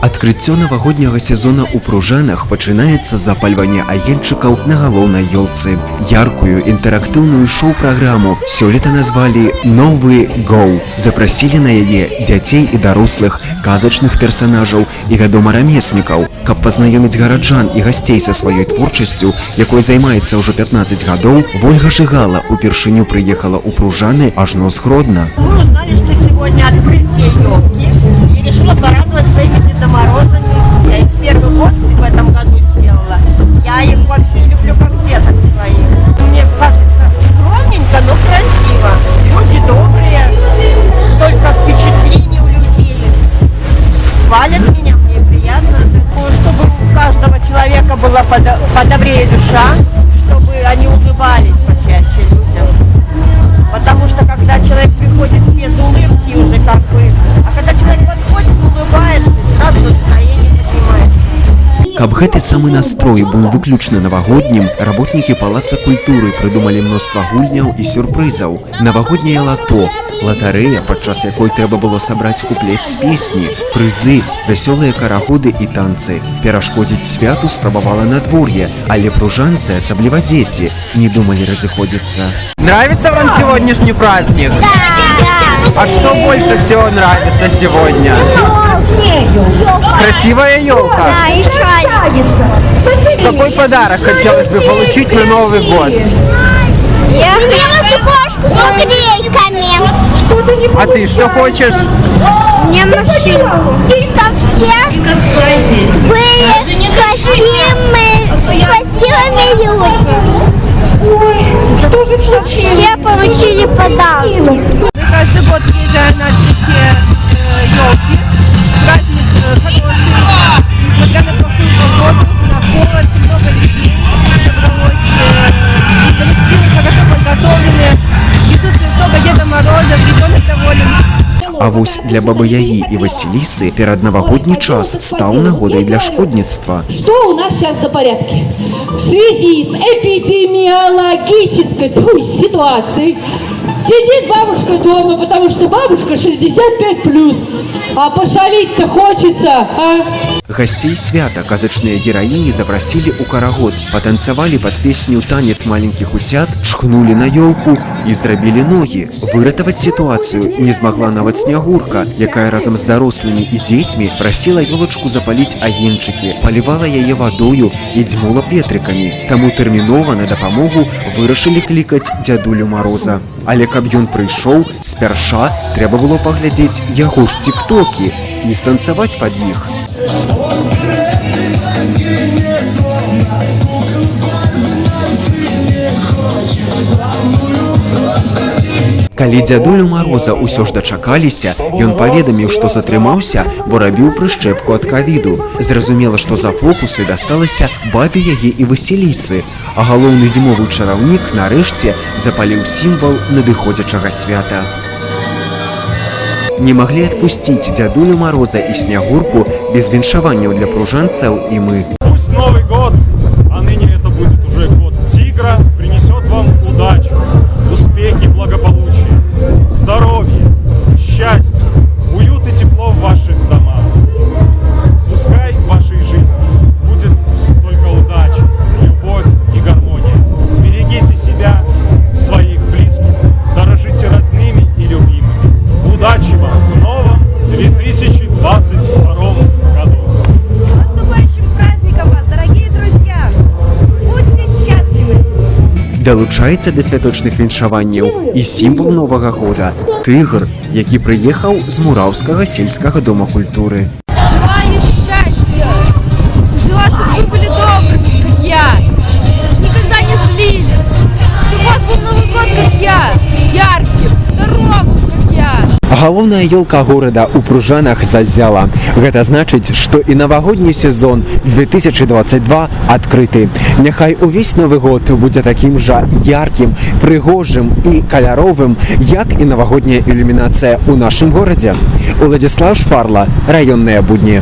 Адкрыццё навагодняга сезона ў Пружанах пачынаецца з запальвання агеньчыкаў на галоўнай ёлцы. Яркую інтэрактыўную шоу-праграму сёлета назвалі «Новы Гоу». Запрасілі на яе дзяцей і дарослых, казачных персанажаў і, вядома, рамеснікаў. Каб пазнаёміць гараджан і гасцей са сваёй творчасцю, якой займаецца ўжо 15 гадоў, Вольга Жыгала упершыню прыехала ў Пружаны ажно з Гродна. Мы узнали, что сегодня открытие елки, и решила порадовать своими Дедом Морозами. Я их первый год в этом году сделала. Я их вообще люблю как деток своих. Мне кажется, скромненько, но красиво. Люди добрые, столько впечатлений у людей. Хвалят меня, мне приятно. Чтобы у каждого человека была подобрее душа, чтобы они улыбались почаще людям. Потому что когда человек приходит без улыбки уже как бы, а когда человек подходит, улыбается, сразу настроение поднимается. Каб гэты самы настрой быў выключна навагоднім, работнікі Палаца культуры прыдумалі мноства гульняў і сюрпрызаў. Навагодняе лато, латарэя, падчас якой трэба было сабраць куплет з песні, прызы, вясёлыя карагоды і танцы. Перашкодзіць святу спрабавала надвор'е, але пружанцы, асабліва дзеці, не думалі разыходзіцца. Нравится вам сегодняшний праздник? Да! А что больше всего нравится сегодня? Красивая елка? Да, и шарик. Какой подарок хотелось бы получить на Новый год? Я хотела кошку с наклейками. А ты что хочешь? Мне машинку. Там все были красивыми люди. Что же случилось? Все получили подарки. Мы каждый год приезжаем на открытие елки. Праздник хороший. Несмотря на плохую погоду, на холод, много людей собралось. Коллективы хорошо подготовлены. Присутствует много Деда Мороза, ребенок доволен. А вось для Бабы-Ягі і Васілісы пераднавагодні час стаў нагодай для шкодніцтва. Что у нас сейчас за порядки? В связи с эпидемиологической ситуацией сидит бабушка дома, потому что бабушка 65+. А пошалить-то хочется, а? Гасцей свята казачныя гераіні запрасілі ў карагод, патанцавалі пад песню «Танец маленькіх утят», чхнулі на ёлку і зрабілі ногі. Выратаваць сітуацыю не змагла нават Снягурка, якая разам з дарослымі і дзецьмі прасіла ёлачку запаліць агеньчыкі, палівала яе вадою і дзьмула ветрыкамі. Таму тэрмінова на дапамогу вырашылі клікаць дзядулю Мароза. Але каб ён прыйшоў, спярша трэба было паглядзець яго ж тиктокі і станцаваць пад іх. Калі дзядулю Мароза ўсё ж дачакаліся, ён паведаміў, што затрымаўся, бо рабіў прышчэпку ад ковіду. Зразумела, што за фокусы дасталася Бабе-Ягі і Васілісы, а галоўны зімовы чараўнік нарэшце запаліў сімвал надыходзячага свята. Не маглі адпусціць дзядулю Мароза і Снягурку без віншаванняў для пружанцаў і мы. Пусть Новый год, а ныне это будет уже год тигра, принесет вам удачу, успехи, благополучие, здоровье, счастье, уют и тепло в ваших домах. Пускай в вашей жизни будет только удача, любовь и гармония. Берегите себя, своих близких, дорожите родными и любимыми. Удачи вам в новом 2022 году! С наступающим праздником вас, дорогие друзья! Будьте счастливы! Далучаецца да святочных віншаванняў і сімвал Новага года – тыгр, які прыехаў з Мураўскага сельскага дома культуры. Желаю счастья! Желаю, чтобы вы были добрыми, как я! Никогда не злились! Чтобы у вас был Новый год, как я! Ярким, здоровым, как я! Галоўная ёлка горада ў Пружанах заззяла. Гэта значыць, што і навагодні сезон 2022 адкрыты. Няхай увесь Новы год будзе такім жа яркім, прыгожым і каляровым, як і навагодняя ілюмінацыя ў нашым горадзе. Уладзіслаў Шпарла, раённыя будні.